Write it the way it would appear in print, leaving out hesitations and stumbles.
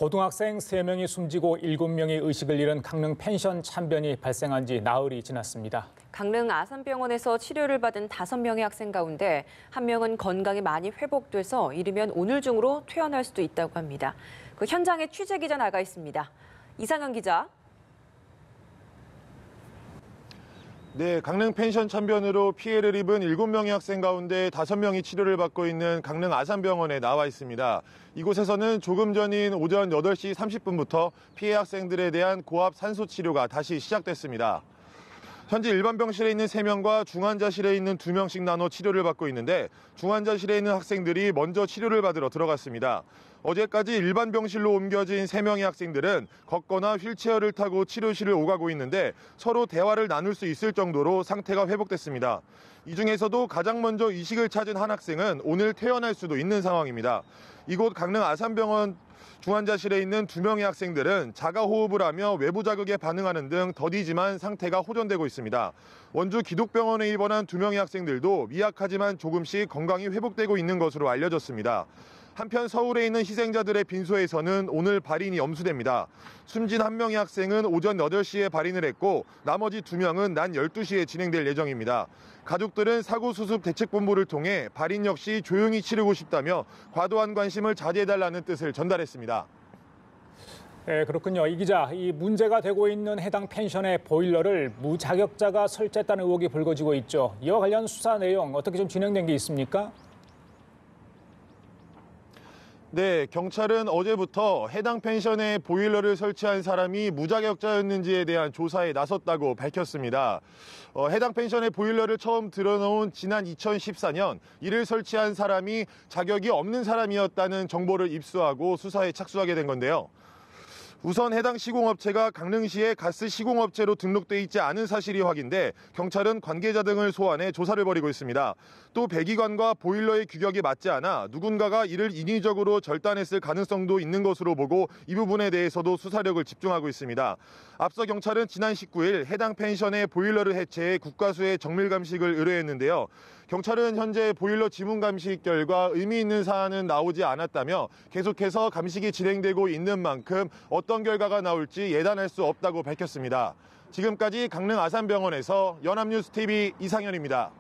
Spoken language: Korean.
고등학생 3명이 숨지고 7명이 의식을 잃은 강릉 펜션 참변이 발생한 지 나흘이 지났습니다. 강릉 아산병원에서 치료를 받은 5명의 학생 가운데 1명은 건강이 많이 회복돼서 이르면 오늘 중으로 퇴원할 수도 있다고 합니다. 그 현장에 취재 기자 나가 있습니다. 이상현 기자. 네, 강릉 펜션 참변으로 피해를 입은 7명의 학생 가운데 5명이 치료를 받고 있는 강릉 아산병원에 나와 있습니다. 이곳에서는 조금 전인 오전 8시 30분부터 피해 학생들에 대한 고압 산소 치료가 다시 시작됐습니다. 현재 일반 병실에 있는 3명과 중환자실에 있는 2명씩 나눠 치료를 받고 있는데 중환자실에 있는 학생들이 먼저 치료를 받으러 들어갔습니다. 어제까지 일반 병실로 옮겨진 3명의 학생들은 걷거나 휠체어를 타고 치료실을 오가고 있는데 서로 대화를 나눌 수 있을 정도로 상태가 회복됐습니다. 이 중에서도 가장 먼저 의식을 찾은 한 학생은 오늘 퇴원할 수도 있는 상황입니다. 이곳 강릉 아산병원 중환자실에 있는 2명의 학생들은 자가 호흡을 하며 외부 자극에 반응하는 등 더디지만 상태가 호전되고 있습니다. 원주 기독병원에 입원한 2명의 학생들도 미약하지만 조금씩 건강이 회복되고 있는 것으로 알려졌습니다. 한편 서울에 있는 희생자들의 빈소에서는 오늘 발인이 엄수됩니다. 숨진 1명의 학생은 오전 8시에 발인을 했고 나머지 2명은 낮 12시에 진행될 예정입니다. 가족들은 사고수습 대책본부를 통해 발인 역시 조용히 치르고 싶다며 과도한 관심을 자제해달라는 뜻을 전달했습니다. 네, 그렇군요. 이 기자, 이 문제가 되고 있는 해당 펜션의 보일러를 무자격자가 설치했다는 의혹이 불거지고 있죠. 이와 관련 수사 내용 어떻게 좀 진행된 게 있습니까? 네, 경찰은 어제부터 해당 펜션에 보일러를 설치한 사람이 무자격자였는지에 대한 조사에 나섰다고 밝혔습니다. 해당 펜션에 보일러를 처음 들여놓은 지난 2014년 이를 설치한 사람이 자격이 없는 사람이었다는 정보를 입수하고 수사에 착수하게 된 건데요. 우선 해당 시공업체가 강릉시에 가스 시공업체로 등록돼 있지 않은 사실이 확인돼 경찰은 관계자 등을 소환해 조사를 벌이고 있습니다. 또 배기관과 보일러의 규격이 맞지 않아 누군가가 이를 인위적으로 절단했을 가능성도 있는 것으로 보고 이 부분에 대해서도 수사력을 집중하고 있습니다. 앞서 경찰은 지난 19일 해당 펜션의 보일러를 해체해 국과수의 정밀 감식을 의뢰했는데요. 경찰은 현재 보일러 지문 감식 결과 의미 있는 사안은 나오지 않았다며 계속해서 감식이 진행되고 있는 만큼 어떤 결과가 나올지 예단할 수 없다고 밝혔습니다. 지금까지 강릉 아산병원에서 연합뉴스TV 이상현입니다.